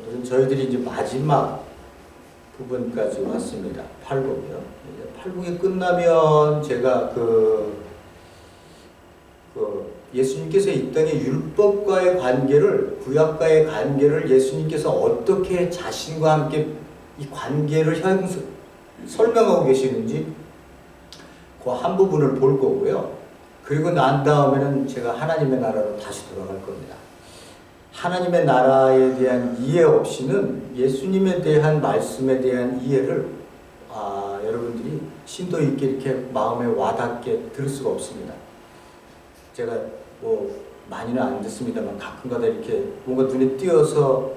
오늘은 저희들이 이제 마지막 부분까지 왔습니다. 팔복이요. 팔복이 끝나면 제가 예수님께서 이 땅에 율법과의 관계를, 구약과의 관계를 예수님께서 어떻게 자신과 함께 이 관계를 설명하고 계시는지 그 한 부분을 볼 거고요. 그리고 난 다음에는 제가 하나님의 나라로 다시 돌아갈 겁니다. 하나님의 나라에 대한 이해 없이는 예수님에 대한 말씀에 대한 이해를 여러분들이 심도 있게 이렇게 마음에 와닿게 들을 수가 없습니다. 제가 많이는 안 듣습니다만 가끔가다 이렇게 뭔가 눈에 띄어서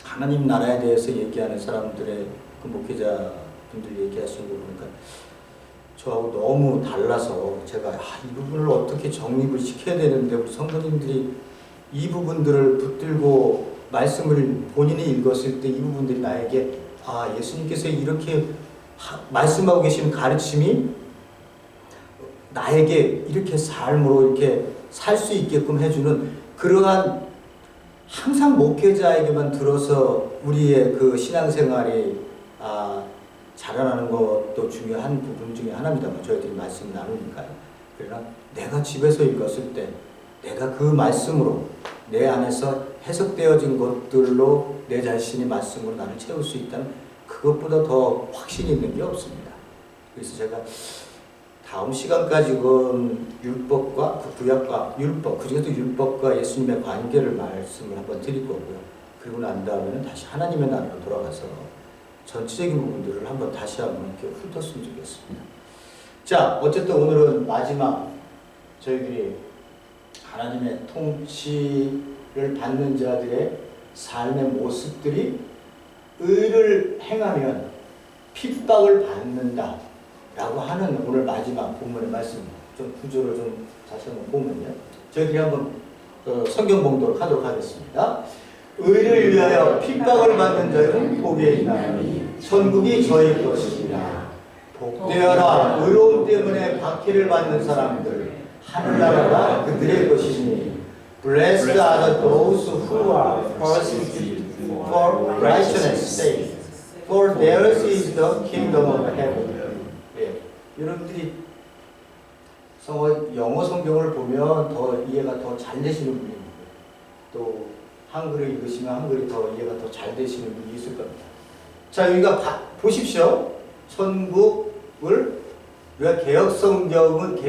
하나님 나라에 대해서 얘기하는 사람들의 그 목회자분들이 얘기하시는 거 보니까 저하고 너무 달라서 제가 이 부분을 어떻게 정립을 시켜야 되는데 우리 성도님들이 이 부분들을 붙들고 말씀을 본인이 읽었을 때 이 부분들이 나에게 예수님께서 이렇게 말씀하고 계시는 가르침이 나에게 이렇게 삶으로 이렇게 살 수 있게끔 해주는 그러한 항상 목회자에게만 들어서 우리의 그 신앙생활이 자라나는 것도 중요한 부분 중에 하나입니다만 저희들이 말씀을 나누니까요. 그러나 내가 집에서 읽었을 때 내가 그 말씀으로 내 안에서 해석되어진 것들로 내 자신이 말씀으로 나를 채울 수 있다는 그것보다 더 확신이 있는 게 없습니다. 그래서 제가 다음 시간까지는 율법과 그 구약과 율법, 그중에도 율법과 예수님의 관계를 말씀을 한번 드릴 거고요. 그리고 난 다음에는 다시 하나님의 나라로 돌아가서 전체적인 부분들을 한번 다시 한번 이렇게 훑었으면 좋겠습니다. 자, 어쨌든 오늘은 마지막 저희들이 하나님의 통치를 받는 자들의 삶의 모습들이 의를 행하면 핍박을 받는다 라고 하는 오늘 마지막 본문의 말씀, 좀 구조를 좀 다시 한번 보면요. 저희들이 한번 성경 봉독을 하도록 하겠습니다. 의를 위하여 핍박을 받는 자는 복에 있나니 천국이 저희 것이니라. 복되어라 의로움 때문에 박해를 받는 사람들, 하늘나라가 그들의 것이니. Blessed are those who are persecuted for righteousness' sake, for theirs is the kingdom of heaven. 여러분들이 영어 성경을 보면 더 이해가 더 잘 되시는 분이 있고요. 또 한글을 읽으시면 한글이 더 이해가 더 잘 되시는 분이 있을 겁니다. 자, 여기가 보십시오. 천국을, 우리가 개혁 성경은,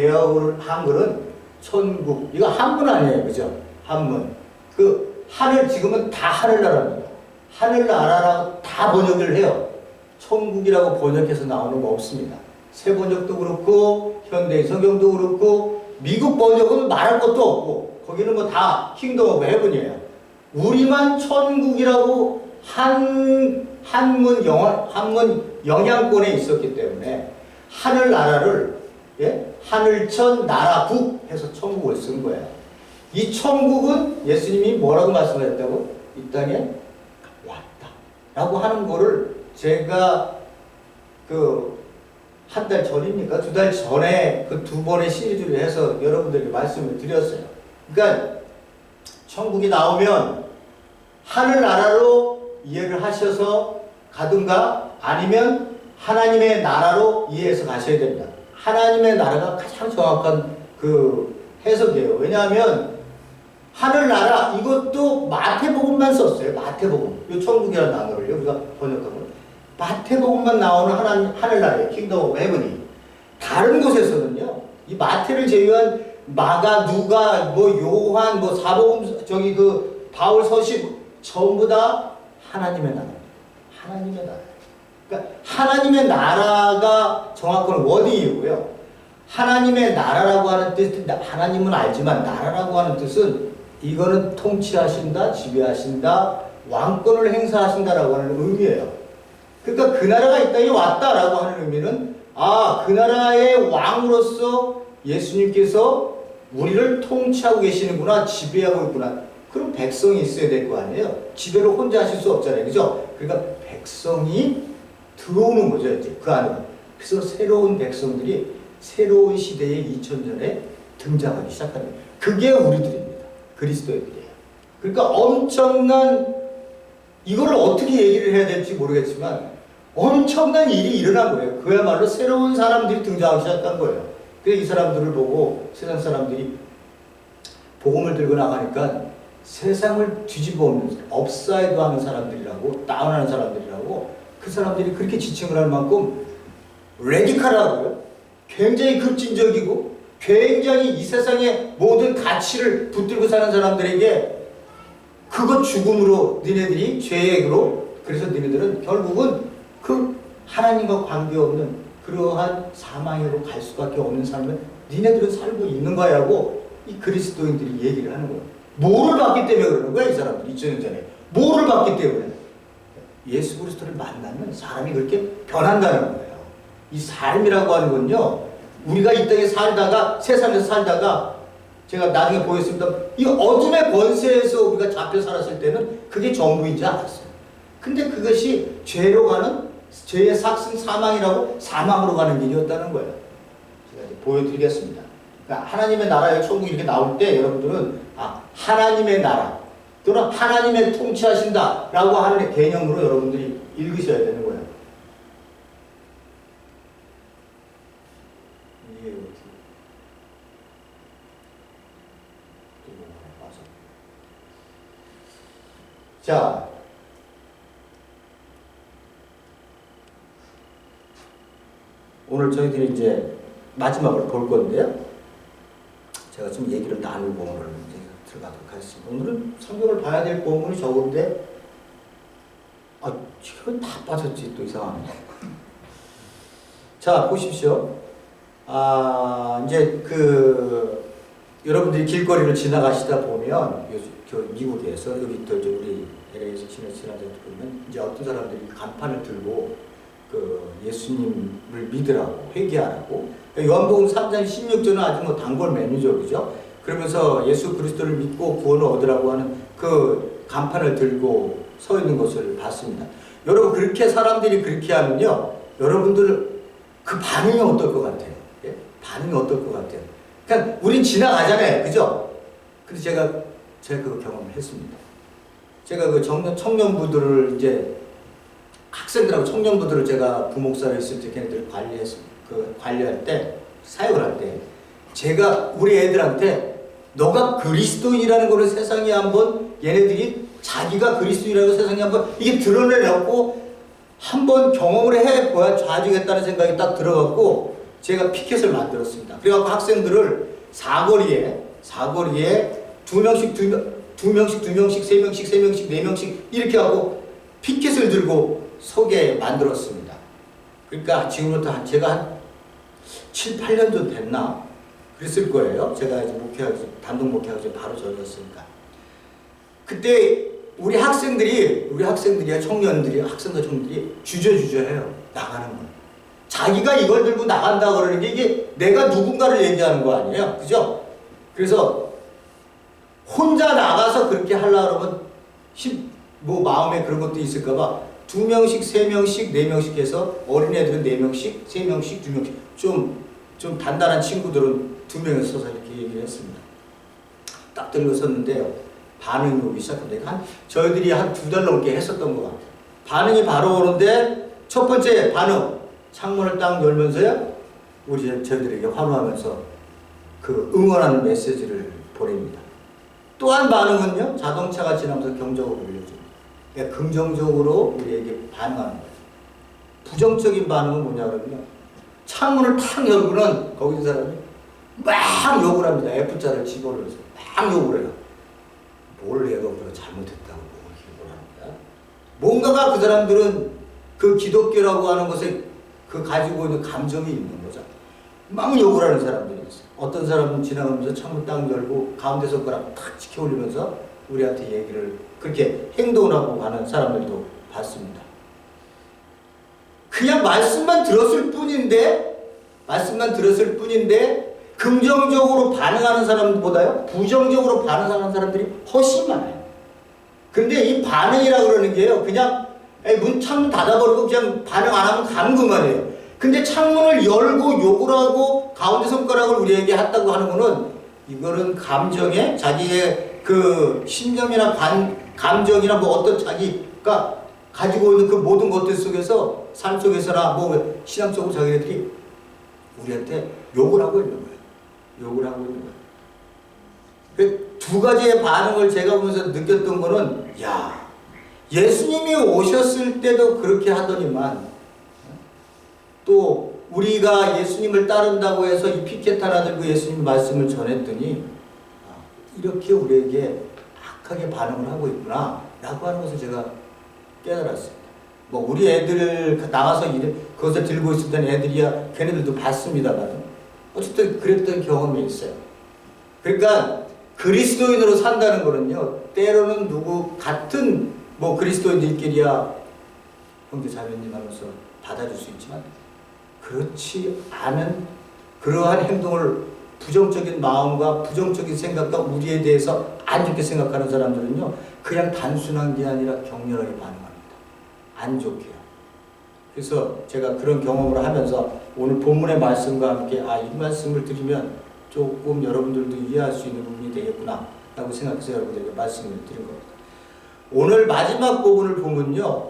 한글은 천국, 이거 한문 아니에요, 그죠? 한문. 그 하늘, 지금은 다 하늘나라입니다. 하늘나라라고 다 번역을 해요. 천국이라고 번역해서 나오는 거 없습니다. 새 번역도 그렇고 현대 성경도 그렇고 미국 번역은 말할 것도 없고 거기는 뭐 다 킹덤 오브 헤븐이에요. 우리만 천국이라고 한문 영향권에 있었기 때문에 하늘나라를 하늘천 나라국 해서 천국을 쓴 거예요. 이 천국은 예수님이 뭐라고 말씀하셨다고? 이 땅에 왔다 라고 하는 거를 제가 한 달 전입니까? 2달 전에 그 2번의 시리즈를 해서 여러분들에게 말씀을 드렸어요. 그러니까 천국이 나오면 하늘나라로 이해를 하셔서 가든가 아니면 하나님의 나라로 이해해서 가셔야 됩니다. 하나님의 나라가 가장 정확한 그 해석이에요. 왜냐하면 하늘나라 이것도 마태복음만 썼어요. 마태복음. 이 천국이라는 단어를요. 우리가 번역하면 마태복음만 나오는 하늘나라의 킹덤 오브 헤븐이. 다른 곳에서는요, 이 마태를 제외한 마가, 누가, 요한, 사복음, 바울 서신 전부 다 하나님의 나라입니다. 하나님의 나라. 그러니까 하나님의 나라가 정확한 워딩이고요. 하나님의 나라라고 하는 뜻, 하나님은 알지만 나라라고 하는 뜻은 이거는 통치하신다, 지배하신다, 왕권을 행사하신다라고 하는 의미예요. 그러니까 그 나라가 이 땅에 왔다라고 하는 의미는 그 나라의 왕으로서 예수님께서 우리를 통치하고 계시는구나, 지배하고 있구나. 그럼 백성이 있어야 될 거 아니에요. 지배를 혼자 하실 수 없잖아요. 그죠? 그러니까 백성이 들어오는 거죠, 이제 그 안에. 그래서 새로운 백성들이 새로운 시대의 2000년에 등장하기 시작하는 거예요. 그게 우리들입니다. 그리스도인들이에요. 그러니까 엄청난 이걸 어떻게 얘기를 해야 될지 모르겠지만 엄청난 일이 일어난 거예요. 그야말로 새로운 사람들이 등장하기 시작한 거예요. 그래서 이 사람들을 보고 세상 사람들이 복음을 들고 나가니까 세상을 뒤집어 엎는 업사이드 하는 사람들이라고, 다운하는 사람들이라고, 그 사람들이 그렇게 지칭을 할 만큼 레디컬하고요. 굉장히 급진적이고 굉장히 이 세상의 모든 가치를 붙들고 사는 사람들에게 그것 죽음으로 니네들이 죄악으로, 그래서 니네들은 결국은 그 하나님과 관계없는 그러한 사망으로 갈 수밖에 없는 삶을 니네들은 살고 있는 거야 하고 이 그리스도인들이 얘기를 하는 거예요. 뭐를 받기 때문에 그러는 거야 이 사람들 2000년 전에. 뭐를 받기 때문에? 예수 그리스도를 만나면 사람이 그렇게 변한다는 거예요. 이 삶이라고 하는 건요, 우리가 이 땅에 살다가, 세상에서 살다가, 제가 나중에 보였습니다. 이 어둠의 권세에서 우리가 잡혀 살았을 때는 그게 전부인지 알았어요. 근데 그것이 죄로 가는, 죄의 삭슨 사망이라고 사망으로 가는 길이었다는 거예요. 제가 이제 보여드리겠습니다. 그러니까 하나님의 나라의 천국이 이렇게 나올 때 여러분들은 하나님의 나라 또는 하나님의 통치하신다 라고 하는 개념으로 여러분들이 읽으셔야 되는 거예요. 이게 어떻게 자, 오늘 저희들이 이제 마지막으로 볼 건데요. 제가 좀 얘기를 나누고 오늘 이제 들어가도록 하겠습니다. 오늘은 성경을 봐야 될 본문이 적은데, 지금 다 빠졌지, 또 이상하네. 자, 보십시오. 이제 여러분들이 길거리를 지나가시다 보면, 미국에서, 여기 또 우리 LA에서 지나가다 보면, 이제 어떤 사람들이 간판을 들고, 예수님을 믿으라고, 회개하라고. 요한복음 3장 16절은 아주 뭐 단골 메뉴죠, 그죠? 그러면서 예수 그리스도를 믿고 구원을 얻으라고 하는 그 간판을 들고 서 있는 것을 봤습니다. 여러분, 그렇게 사람들이 그렇게 하면요, 여러분들 그 반응이 어떨 것 같아요? 예? 반응이 어떨 것 같아요? 그러니까 우린 지나가잖아요, 그죠? 근데 제가 그 경험을 했습니다. 제가 그 청년부들을 이제 학생들하고 청년부들을 제가 부목사로 있을 때 걔네들 관리할 때, 사역을 할 때, 제가 우리 애들한테 너가 그리스도인이라는 것을 세상에 한번, 얘네들이 자기가 그리스도인이라는 세상에 한번 이게 드러내놓고 한번 경험을 해봐야 좌지겠다는 생각이 딱 들어갖고 제가 피켓을 만들었습니다. 그래갖고 학생들을 사거리에 두 명씩, 세 명씩 이렇게 하고 피켓을 들고 서게 만들었습니다. 그러니까 지금부터 제가 한 7, 8년 전 됐나? 그랬을 거예요. 제가 이제 단독 목회하고 바로 전이었으니까. 그때 우리 학생들이 청년들이 주저해요. 나가는 거. 자기가 이걸 들고 나간다 그러는 게 이게 내가 누군가를 얘기하는 거 아니에요. 그죠? 그래서 혼자 나가서 그렇게 하려고 그러면 마음에 그런 것도 있을까봐 2명씩, 3명씩, 4명씩 해서 어린애들은 4명씩, 3명씩, 2명씩 좀 단단한 친구들은 2명이 서서 이렇게 얘기를 했습니다. 딱 들고 섰는데요. 반응이 오기 시작합니다. 저희들이 한 2달 넘게 했었던 것 같아요. 반응이 바로 오는데 첫 번째 반응, 창문을 딱 열면서요. 저희들에게 환호하면서 응원하는 메시지를 보냅니다. 또 한 반응은요. 자동차가 지나면서 경적을 울려줍니다. 그러니까 긍정적으로 우리에게 반응하는 거예요. 부정적인 반응은 뭐냐 그러면요. 창문을 탁 열고는 거기 있는 사람이 막 욕을 합니다. F자를 집어넣어서 막 욕을 해요. 뭘 내가 우리가 잘못했다고 욕을 합니다. 뭔가가 그 사람들은 그 기독교라고 하는 것에 가지고 있는 감정이 있는 거죠. 막 욕을 하는 사람들이 있어요. 어떤 사람은 지나가면서 창문 딱 열고 가운데 손가락 탁 치켜 올리면서 우리한테 얘기를 그렇게 행동을 하고 가는 사람들도 봤습니다. 그냥 말씀만 들었을 뿐인데 긍정적으로 반응하는 사람보다요 부정적으로 반응하는 사람들이 훨씬 많아요. 근데 이 반응이라 그러는 게요 그냥 창문 닫아버리고 그냥 반응 안 하면 가는 것만이에요. 근데 창문을 열고 욕을 하고 가운데 손가락을 우리에게 했다고 하는 거는 이거는 감정에 자기의 그 신념이나 감정이나 뭐 어떤 자기 그리스도가 가지고 있는 그 모든 것들 속에서 삶 속에서나 뭐 신앙적으로 자기네들이 우리한테 욕을 하고 있는 거예요. 욕을 하고 있는 거예요. 그 두 가지의 반응을 제가 보면서 느꼈던 거는, 야, 예수님이 오셨을 때도 그렇게 하더니만 또 우리가 예수님을 따른다고 해서 이 피켓 하나 들고 예수님 말씀을 전했더니 이렇게 우리에게 악하게 반응을 하고 있구나 라고 하는 것을 제가 깨달았습니다. 뭐 우리 애들 나가서 그것을 들고 있을 때는 애들이야 걔네들도 봤습니다만 어쨌든 그랬던 경험이 있어요. 그러니까 그리스도인으로 산다는 거는요, 때로는 누구 같은 뭐 그리스도인들끼리야 형제 자매님 하면서 받아줄 수 있지만 그렇지 않은 그러한 행동을 부정적인 마음과 부정적인 생각과 우리에 대해서 안 좋게 생각하는 사람들은요, 그냥 단순한 게 아니라 격렬하게 반응합니다. 안 좋게요. 그래서 제가 그런 경험을 하면서 오늘 본문의 말씀과 함께 이 말씀을 드리면 조금 여러분들도 이해할 수 있는 부분이 되겠구나 라고 생각해서 여러분들에게 말씀을 드린 겁니다. 오늘 마지막 부분을 보면요,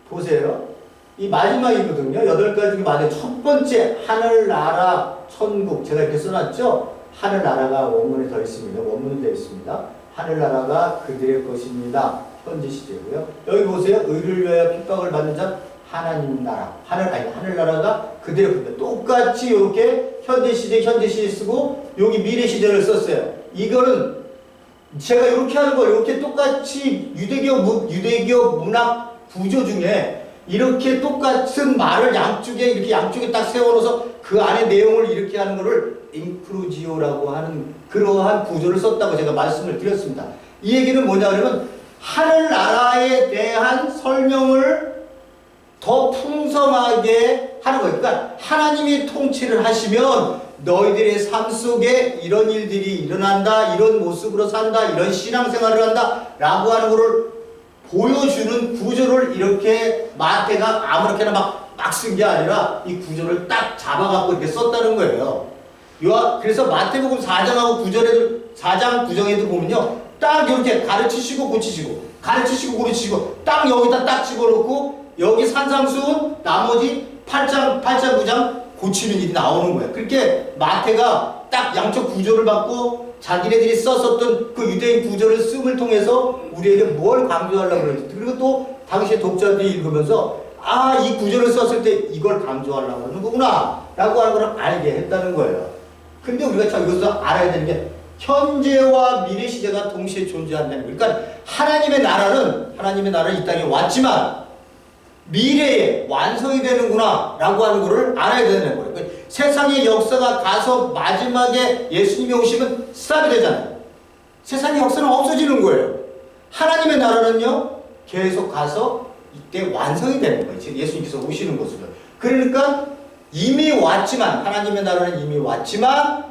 보세요. 이 마지막이거든요. 8가지 중에 맞아요. 첫 번째, 하늘, 나라, 천국. 제가 이렇게 써놨죠? 하늘, 나라가 원문에 더 있습니다. 원문은 되어 있습니다. 하늘, 나라가 그들의 것입니다. 현재 시제고요. 여기 보세요. 의를 위하여 핍박을 받는 자, 하나님 나라. 하늘 나라가 그들의 것입니다. 똑같이 이렇게 현재 시제 쓰고, 여기 미래 시제를 썼어요. 이거는 제가 이렇게 하는 거, 이렇게 똑같이 유대교 문학 구조 중에 이렇게 똑같은 말을 양쪽에 딱 세워놓아서 그 안에 내용을 이렇게 하는 거를 인크루지오라고 하는 그러한 구조를 썼다고 제가 말씀을 드렸습니다. 이 얘기는 뭐냐 그러면 하늘나라에 대한 설명을 더 풍성하게 하는 거예요. 그러니까 하나님이 통치를 하시면 너희들의 삶 속에 이런 일들이 일어난다, 이런 모습으로 산다, 이런 신앙생활을 한다 라고 하는 것을 보여주는 구조를 이렇게 마태가 아무렇게나 막 쓴 게 아니라 이 구조를 딱 잡아갖고 이렇게 썼다는 거예요. 그래서 마태복음 4장하고 4장 9장에도 보면요, 딱 이렇게 가르치시고 고치시고 가르치시고 고치시고 딱 여기다 딱 집어넣고 여기 산상수훈 나머지 8장 9장 고치는 일이 나오는 거예요. 그렇게 마태가 딱 양쪽 구조를 받고 자기네들이 썼었던 그 유대인 구조를 씀을 통해서 우리에게 뭘 강조하려고 그러지. 그리고 또 당시에 독자들이 읽으면서 이 구조를 썼을 때 이걸 강조하려고 하는 거구나 라고 하는 걸 알게 했다는 거예요. 근데 우리가 참 여기서 알아야 되는 게 현재와 미래 시제가 동시에 존재한다는 거예요. 그러니까 하나님의 나라는 이 땅에 왔지만 미래에 완성이 되는구나 라고 하는 것을 알아야 되는 거예요. 그러니까 세상의 역사가 가서 마지막에 예수님이 오시면 스탑이 되잖아요. 세상의 역사는 없어지는 거예요. 하나님의 나라는요, 계속 가서 이때 완성이 되는 거예요. 예수님께서 오시는 것으로. 그러니까 이미 왔지만, 하나님의 나라는 이미 왔지만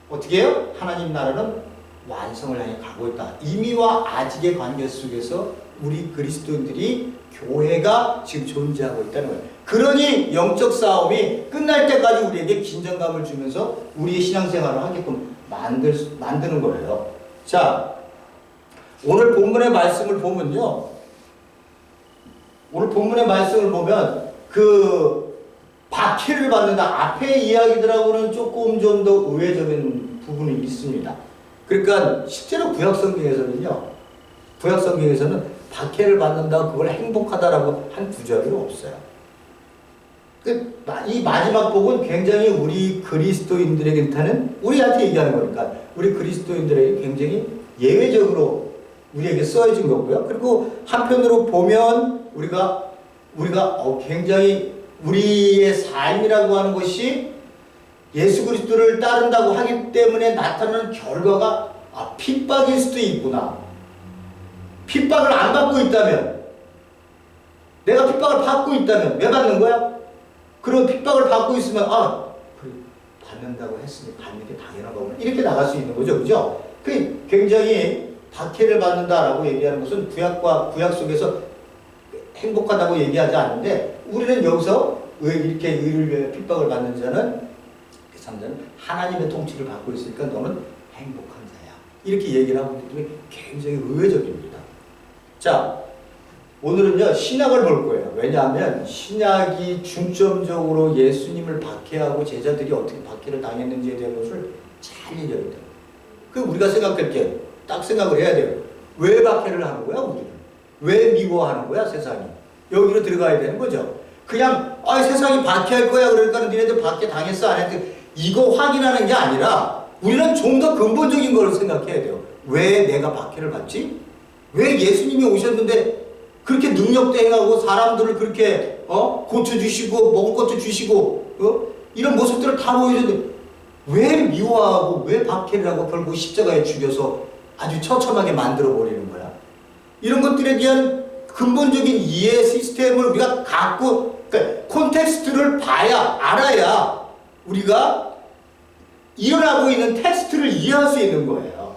어떻게 해요? 하나님 나라는 완성을 향해 가고 있다. 이미와 아직의 관계 속에서 우리 그리스도인들이 교회가 지금 존재하고 있다는 거예요. 그러니 영적 싸움이 끝날 때까지 우리에게 긴장감을 주면서 우리의 신앙생활을 하게끔 만드는 거예요. 자, 오늘 본문의 말씀을 보면요, 오늘 본문의 말씀을 보면 박해를 받는다. 앞의 이야기들하고는 조금 좀 더 의외적인 부분이 있습니다. 그러니까 실제로 구약성경에서는 박해를 받는다, 그걸 행복하다라고 한 구절이 없어요. 이 마지막 복은 굉장히 우리 그리스도인들에게 우리한테 얘기하는 거니까 우리 그리스도인들에게 굉장히 예외적으로 우리에게 써진 거고요. 그리고 한편으로 보면 우리가 굉장히 우리의 삶이라고 하는 것이 예수 그리스도를 따른다고 하기 때문에 나타나는 결과가 핍박일 수도 있구나. 핍박을 안 받고 있다면, 내가 핍박을 받고 있다면 왜 받는 거야? 그런 핍박을 받고 있으면 받는다고 했으니 받는 게 당연한 거구나. 이렇게 나갈 수 있는 거죠. 그죠? 굉장히 박해를 받는다라고 얘기하는 것은 구약 속에서 행복하다고 얘기하지 않는데, 우리는 여기서 이렇게 의를 위해 핍박을 받는 자는 그 사람들은 하나님의 통치를 받고 있으니까 너는 행복한 자야 이렇게 얘기를 하고 있기 때문에 굉장히 의외적입니다. 자, 오늘은요 신약을 볼 거예요. 왜냐하면 신약이 중점적으로 예수님을 박해하고 제자들이 어떻게 박해를 당했는지에 대한 것을 잘 얘기하기 때문에 그 우리가 생각할 때 딱 생각을 해야 돼요. 왜 박해를 하는 거야 우리는? 왜 미워하는 거야 세상이? 여기로 들어가야 되는 거죠. 그냥 세상이 박해할 거야 그러니까 니네들 박해 당했어 안 했어 이거 확인하는 게 아니라 우리는 좀 더 근본적인 걸 생각해야 돼요. 왜 내가 박해를 받지? 왜 예수님이 오셨는데 그렇게 능력도 행하고 사람들을 그렇게 고쳐주시고 먹을 것도 주시고 이런 모습들을 다 보여줬는데 왜 미워하고 왜 박해를 하고 결국 십자가에 죽여서 아주 처참하게 만들어버리는 거야? 이런 것들에 대한 근본적인 이해 시스템을 우리가 갖고 그러니까 콘텍스트를 봐야 알아야 우리가 일어나고 있는 텍스트를 이해할 수 있는 거예요.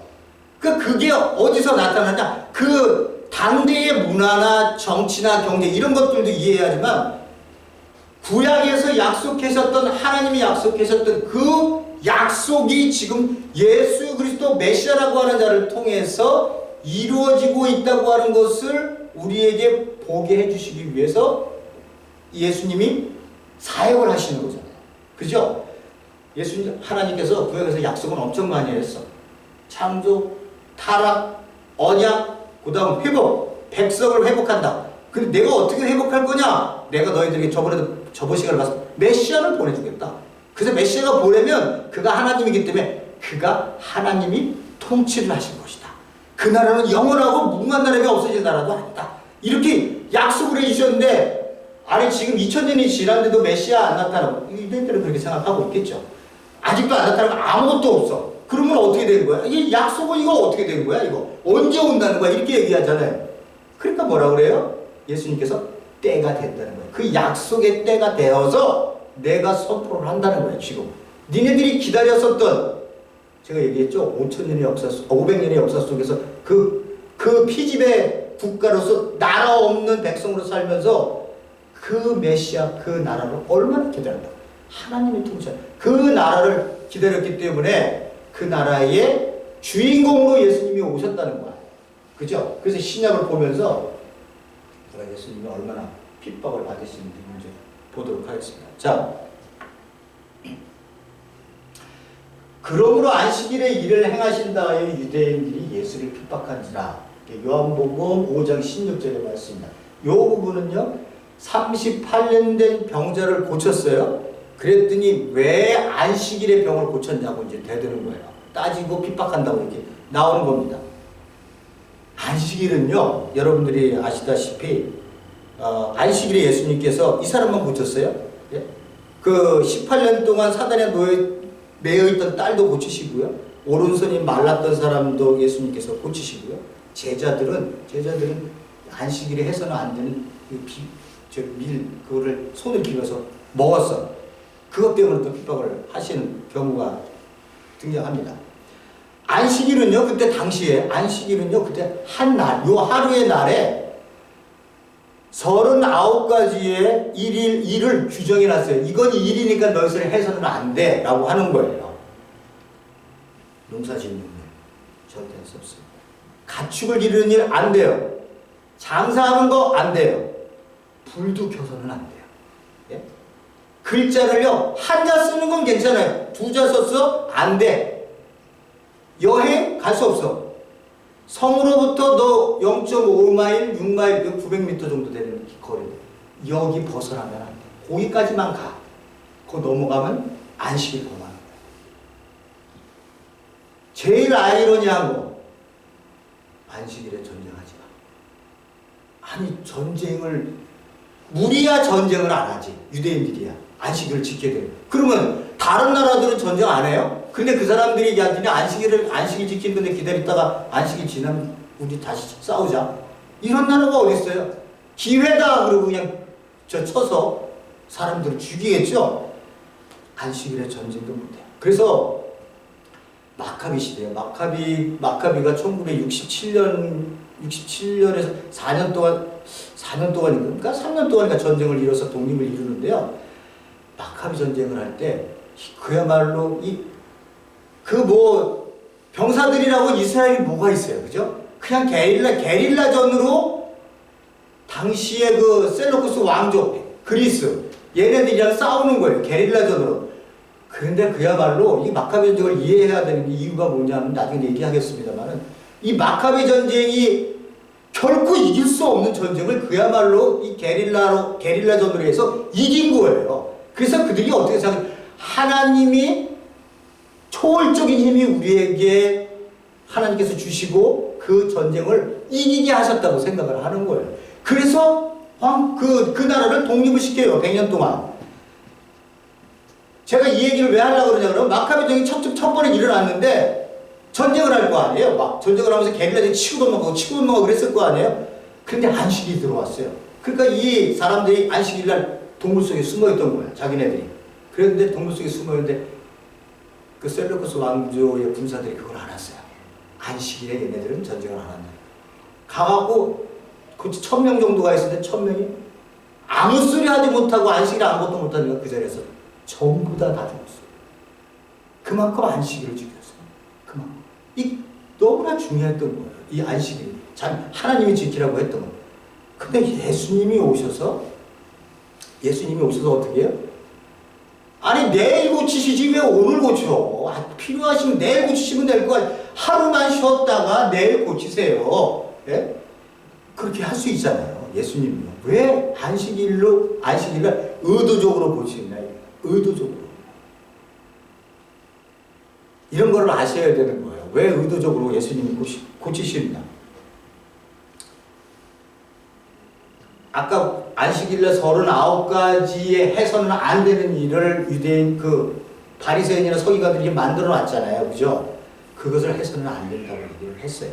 그러니까 그게 어디서 나타나냐? 그 당대의 문화나 정치나 경제 이런 것들도 이해해야지만 구약에서 약속하셨던 하나님이 약속하셨던 그 약속이 지금 예수 그리스도 메시아라고 하는 자를 통해서 이루어지고 있다고 하는 것을 우리에게 보게 해주시기 위해서 예수님이 사역을 하시는 거잖아요. 그죠? 예수님 하나님께서 구약에서 약속은 엄청 많이 했어. 창조, 타락, 언약, 그 다음 회복, 백성을 회복한다. 근데 내가 어떻게 회복할 거냐? 내가 너희들에게 저번 시간을 봤어. 메시아를 보내주겠다. 그래서 메시아가 보내면 그가 하나님이기 때문에 그가 하나님이 통치를 하실 것이다. 그 나라는 영원하고 무궁한 나라가 없어질 나라도 아니다. 이렇게 약속을 해주셨는데 아니 지금 2000년이 지났는데도 메시아 안 나타나고 이들은 그렇게 생각하고 있겠죠. 아직도 안 나타나고 아무것도 없어. 그러면 어떻게 되는 거야? 이 약속은 이거 어떻게 되는 거야? 이거 언제 온다는 거야? 이렇게 얘기하잖아요. 그러니까 뭐라 그래요? 예수님께서 때가 됐다는 거예요. 그 약속의 때가 되어서 내가 선포를 한다는 거예요. 지금 니네들이 기다렸었던 제가 얘기했죠. 500년의 역사 속에서 그 피지배 국가로서 나라 없는 백성으로 살면서 그 메시아 그 나라를 얼마나 기다렸다. 하나님이 통치한 그 나라를 기다렸기 때문에 그 나라의 주인공으로 예수님이 오셨다는 거야. 그죠? 그래서 신약을 보면서 내가 예수님이 얼마나 핍박을 받으시는지 문제 보도록 하겠습니다. 자, 그러므로 안식일에 일을 행하신다 하여 유대인들이 예수를 핍박한지라. 요한복음 5장 16절의 말씀입니다. 이 부분은요 38년 된 병자를 고쳤어요. 그랬더니 왜 안식일에 병을 고쳤냐고 이제 되드는 거예요. 따지고 핍박한다고 이렇게 나오는 겁니다. 안식일은요 여러분들이 아시다시피 안식일에 예수님께서 이 사람만 고쳤어요. 예? 그 18년 동안 사단에 매여있던 딸도 고치시고요. 오른손이 말랐던 사람도 예수님께서 고치시고요. 제자들은 안식일에 해서는 안 되는 그거를 손을 빌어서 먹었어. 그것 때문에 또 핍박을 하시는 경우가 등장합니다. 안식일은요, 그때 당시에 안식일은요, 그때 한 날, 요 하루의 날에 39가지의 일을 규정해 놨어요. 이건 일이니까 너희들 해서는 안 돼. 라고 하는 거예요. 농사 짓는 일, 절대 할 수 없습니다. 가축을 기르는 일 안 돼요. 장사하는 거 안 돼요. 불도 켜서는 안 돼요. 예? 글자를요, 한자 쓰는 건 괜찮아요. 두 자 썼어? 안 돼. 여행 갈 수 없어. 성으로부터 너 0.5마일, 6마일, 900m 정도 되는 거리. 여기 벗어나면 안 돼. 거기까지만 가. 그거 넘어가면 안식일 범하는 거야. 제일 아이러니한 거. 안식일에 전쟁하지 마. 아니 전쟁을 우리야 전쟁을 안 하지. 유대인들이야. 안식일을 지켜야 돼. 그러면 다른 나라들은 전쟁 안 해요? 근데 그 사람들이 야 니네 안식일 지키는 건데 기다렸다가 안식일 지나면 우리 다시 싸우자. 이런 나라가 어디 있어요? 기회다 그러고 그냥 쳐서 사람들을 죽이겠죠. 안식일에 전쟁도 못해요. 그래서 마카비 시대예요. 마카비가 1967년에서 4년 동안인가 3년 동안인가 전쟁을 이뤄서 독립을 이루는데요. 마카비 전쟁을 할 때 그야말로 병사들이라고 이스라엘이 뭐가 있어요, 그죠? 그냥 게릴라전으로 당시에 그 셀루쿠스 왕족 그리스 얘네들이랑 싸우는 거예요, 게릴라전으로. 그런데 그야말로 이 마카베 전쟁을 이해해야 되는 이유가 뭐냐면 나중에 얘기하겠습니다만은 이 마카베 전쟁이 결코 이길 수 없는 전쟁을 그야말로 이 게릴라전으로 해서 이긴 거예요. 그래서 그들이 어떻게 생각해요? 하나님이 초월적인 힘이 우리에게 하나님께서 주시고 그 전쟁을 이기게 하셨다고 생각을 하는 거예요. 그래서 그 나라를 독립을 시켜요. 100년 동안. 제가 이 얘기를 왜 하려고 그러냐 그러면 마카베 전쟁이 첫 번에 일어났는데 전쟁을 할 거 아니에요. 막 전쟁을 하면서 게릴라전이 치고 넘어가고 그랬을 거 아니에요. 그런데 안식이 들어왔어요. 그러니까 이 사람들이 안식일날 동굴 속에 숨어있던 거예요. 자기네들이. 그랬는데 동굴 속에 숨어있는데 그 셀루쿠스 왕조의 군사들이 그걸 알았어요. 안식일에 얘네들은 전쟁을 안 한다. 가갖고 그 1000명 정도가 있었는데 1000명이 아무 소리 하지 못하고 안식일 아무것도 못하니까 그 자리에서 전부 다 죽었어요. 그만큼 안식일을 지켰어요. 그만큼. 이 너무나 중요했던 거예요. 이 안식일. 하나님이 지키라고 했던 거예요. 근데 예수님이 오셔서 어떻게 해요? 아니 내일 고치시지 왜 오늘 고쳐? 필요하시면 내일 고치시면 될 거 아니에요. 하루만 쉬었다가 내일 고치세요. 예? 그렇게 할 수 있잖아요. 예수님이. 왜 안식일날 의도적으로 고치나요? 의도적으로. 이런 걸 아셔야 되는 거예요. 왜 의도적으로 예수님이 고치시느냐. 아까 안식일날 39가지의 해서는 안 되는 일을 유대인 바리새인이나 서기관들이 만들어 놨잖아요. 그죠? 그것을 해서는 안 된다고 얘기를 했어요.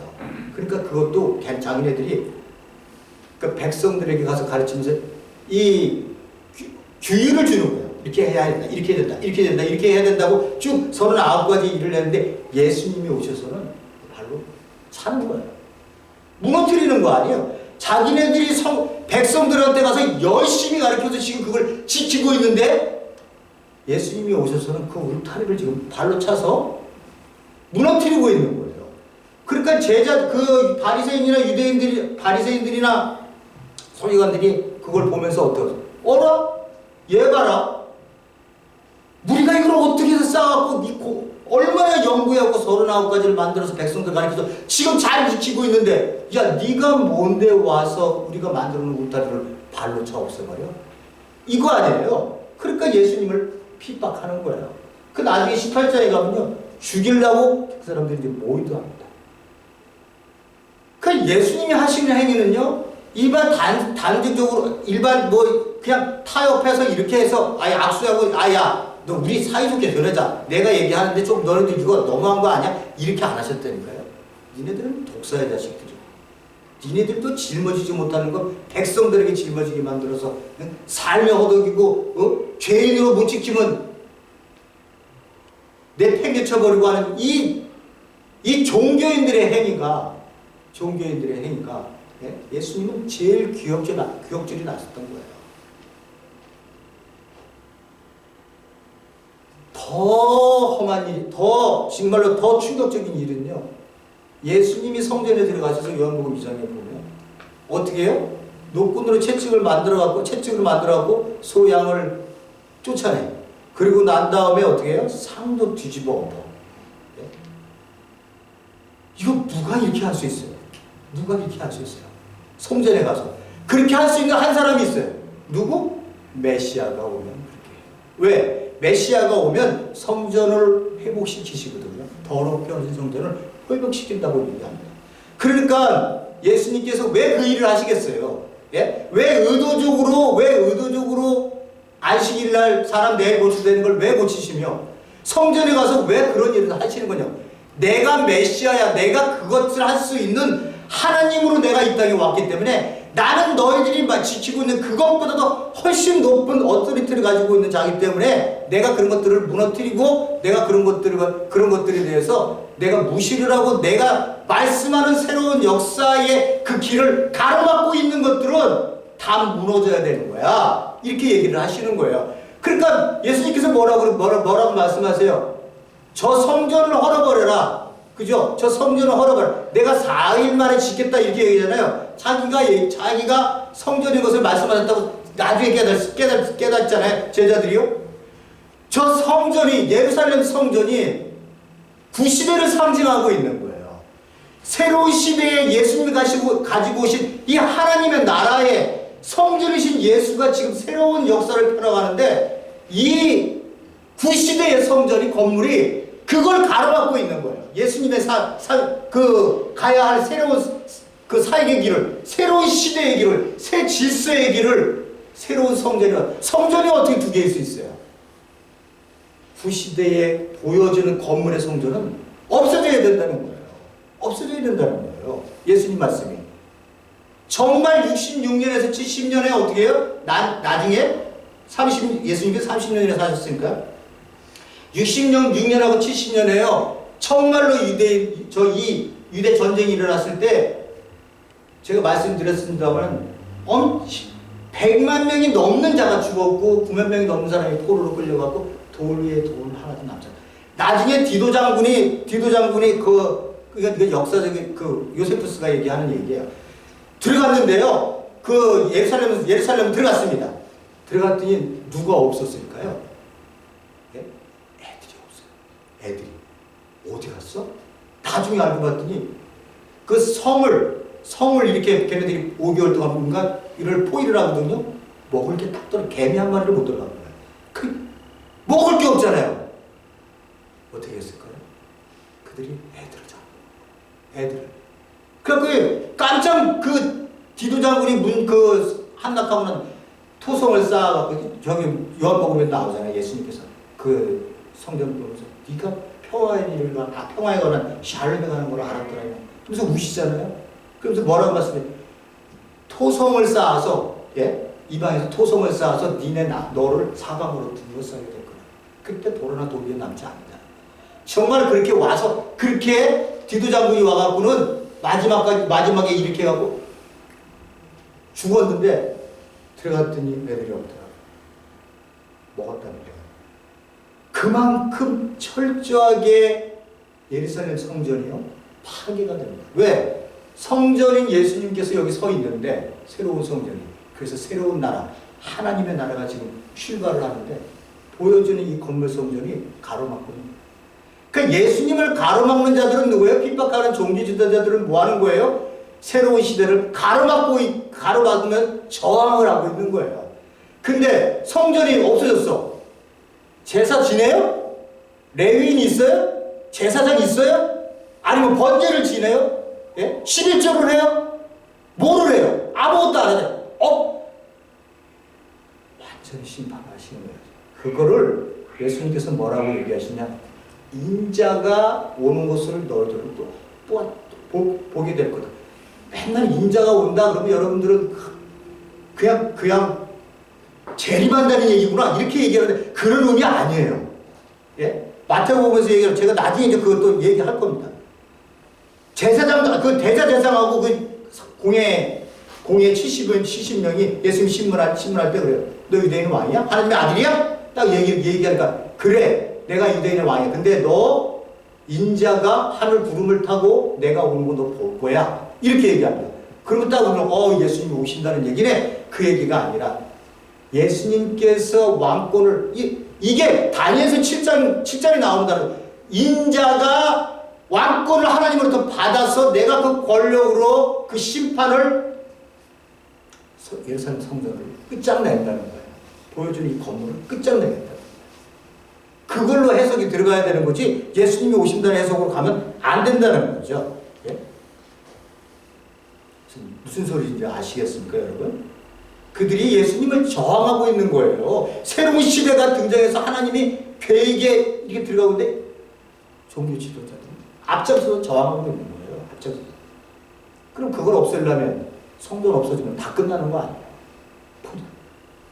그러니까 그것도 자기네들이 백성들에게 가서 가르치면서 이 규율을 주는 거예요. 이렇게 해야 된다, 이렇게 해야 된다, 이렇게 해야 된다, 이렇게 해야 된다고 쭉 39가지 일을 했는데 예수님이 오셔서는 발로 차는 거예요. 무너뜨리는 거 아니에요. 자기네들이 백성들한테 가서 열심히 가르쳐서 지금 그걸 지키고 있는데 예수님이 오셔서는 그 울타리를 지금 발로 차서 무너뜨리고 있는 거예요. 그러니까 바리새인들이나 서기관들이 그걸 보면서 어떻게 하죠? 어라? 얘 봐라. 우리가 이걸 어떻게 해서 쌓아갖고 얼마나 연구하고 39가지를 만들어서 백성들 가르쳐서 지금 잘 지키고 있는데 야 네가 뭔데 와서 우리가 만들어 놓은 울타리를 발로 차 없애버려? 이거 아니에요. 그러니까 예수님을 핍박하는 거예요. 그 나중에 18장에 가면요 죽이려고 그 사람들이 이제 모의도 합니다. 그 예수님이 하시는 행위는요 일반 단적으로 일반 그냥 타협해서 이렇게 해서 아예 악수하고 야 너 우리 사이좋게 지내자. 내가 얘기하는데 좀 너네들 이거 너무한 거 아니야? 이렇게 안 하셨다니까요. 니네들은 독사의 자식들이고 니네들도 짊어지지 못하는 거 백성들에게 짊어지게 만들어서 삶에 허덕이고 죄인으로 못 지키면 내팽개쳐버리고 하는 이 종교인들의 행위가 예수님은 제일 기억줄이 났었던 거예요. 더 험한 일, 정말로 더 충격적인 일은요. 예수님이 성전에 들어가셔서 요한복음 2장에 보면 어떻게 해요? 노끈으로 채찍을 만들어갖고 소양을 쫓아내. 그리고 난 다음에 어떻게 해요? 상도 뒤집어 엎어. 이거 누가 이렇게 할 수 있어요? 누가 이렇게 할 수 있어요? 성전에 가서. 그렇게 할 수 있는 한 사람이 있어요. 누구? 메시아가 오면 그렇게 해요. 왜? 메시아가 오면 성전을 회복시키시거든요. 더럽게 하신 성전을 회복시킨다고 얘기합니다. 그러니까 예수님께서 왜 그 일을 하시겠어요? 예? 왜 의도적으로 안식일날 사람 내일 고치되는 걸 왜 고치시며 성전에 가서 왜 그런 일을 하시는 거냐? 내가 메시아야. 내가 그것을 할 수 있는 하나님으로 내가 이 땅에 왔기 때문에 나는 너희들이 지키고 있는 그것보다도 훨씬 높은 어토리티를 가지고 있는 자이기 때문에 내가 그런 것들을 무너뜨리고 내가 그런 것들에 대해서 내가 무시를 하고 내가 말씀하는 새로운 역사의 그 길을 가로막고 있는 것들은 다 무너져야 되는 거야. 이렇게 얘기를 하시는 거예요. 그러니까 예수님께서 뭐라고 말씀하세요? 저 성전을 헐어버려라. 그죠? 저 성전을 허락을 내가 4일 만에 짓겠다 이렇게 얘기하잖아요. 자기가 성전인 것을 말씀하셨다고 나중에 깨닫잖아요. 제자들이요. 저 성전이 예루살렘 성전이 구시대를 상징하고 있는 거예요. 새로운 시대에 예수님이 가지고 오신 이 하나님의 나라의 성전이신 예수가 지금 새로운 역사를 펴나가는데 이 구시대의 성전이 건물이 그걸 가로막고 있는 거예요. 예수님의 가야 할 새로운 그 사역의 길을, 새로운 시대의 길을, 새 질서의 길을 새로운 성전이 어떻게 두 개일 수 있어요? 구시대에 보여지는 건물의 성전은 없어져야 된다는 거예요. 없어져야 된다는 거예요. 예수님 말씀이. 정말 66년에서 70년에 어떻게 해요? 나중에 예수님께서 30년이나 사셨으니까 66년하고 70년에요. 정말로 유대 전쟁이 일어났을 때 제가 말씀드렸습니다만 100만 명이 넘는 자가 죽었고 9만 명이 넘는 사람이 포로로 끌려가고 돌 위에 돌 하나도 남지 않았다. 나중에 디도 장군이 그 역사적인 그 요세푸스가 얘기하는 얘기예요. 들어갔는데요. 그 예루살렘 들어갔습니다. 들어갔더니 누가 없었을까요? 예? 애들이 없어요. 애들이 어디 갔어? 나중에 알고 봤더니 그 성을 이렇게 걔네들이 5개월 동안 뭔가 이를 포위를 하거든요. 먹을 게 딱 떨어 개미 한 마리를 못 들어간 거예요. 먹을 게 없잖아요. 어떻게 했을까요? 그들이 애들을. 그래서 깜짝 디도 장군이 한낙하고 난 토성을 쌓아갖고 저기 요한복음에 나오잖아요. 예수님께서 그 성전 보면서 네가 평화에 관한 샬롬에 관한 걸 알았더라. 그러면서 우시잖아요. 그러면서 뭐라고 말씀해? 토성을 쌓아서 이방에서 토성을 쌓아서 너를 사방으로 둘러싸게 될 거야. 그때 돌아나 돌 위에 남지 않는다. 정말 그렇게 와서 그렇게 디도 장군이 와갖고는 마지막에 이렇게 해갖고 죽었는데 들어갔더니 애들이 없더라고요. 먹었다는 거예요. 그만큼 철저하게 예루살렘 성전이요 파괴가 됩니다. 왜? 성전인 예수님께서 여기 서 있는데 새로운 성전이 그래서 새로운 나라 하나님의 나라가 지금 출발을 하는데 보여주는 이 건물 성전이 가로막고 있는 거예요. 그러니까 예수님을 가로막는 자들은 누구예요? 핍박하는 종교 지도자들은 뭐 하는 거예요? 새로운 시대를 가로막으면 저항을 하고 있는 거예요. 근데 성전이 없어졌어. 제사 지내요? 레위인 있어요? 제사장 있어요? 아니면 번제를 지내요? 11조를 해요? 뭐를 해요? 아무것도 안 하죠. 완전히 심판하시는 거예요. 그거를 예수님께서 뭐라고 얘기하시냐? 인자가 오는 것을 너희들은 또 보게 될 거다. 맨날 인자가 온다 그러면 여러분들은 그냥 재림한다는 얘기구나 이렇게 얘기하는데 그런 의미 아니에요. 마태복음 보면서 얘기하면 제가 나중에 이제 그것도 얘기할 겁니다. 제사장 대자제사장하고 공예 70명이 예수님 신문할 때 그래요. 너 유대인의 왕이야? 하나님의 아들이야? 딱 얘기하니까 그래 내가 유대인의 왕이야. 근데 너 인자가 하늘 구름을 타고 내가 오는 거 너 볼 거야. 이렇게 얘기합니다. 그러면 딱 오면 예수님이 오신다는 얘기네. 그 얘기가 아니라 예수님께서 왕권을 이게 다니엘서 7장에 나온다는 인자가 왕권을 하나님으로부터 받아서 내가 그 권력으로 그 심판을 예루살렘 성전을 끝장낸다는 거예요. 보여주는 이 건물을 끝장내겠다. 그걸로 해석이 들어가야 되는 거지 예수님이 오신다는 해석으로 가면 안 된다는 거죠. 무슨 소리인지 아시겠습니까, 여러분? 그들이 예수님을 저항하고 있는 거예요. 새로운 시대가 등장해서 하나님이 계획에 이렇게 들어가고 있는데 종교 지도자들은 앞장서서 저항하고 있는 거예요. 앞장서서. 그럼 그걸 없애려면 성전 없어지면 다 끝나는 거 아니에요?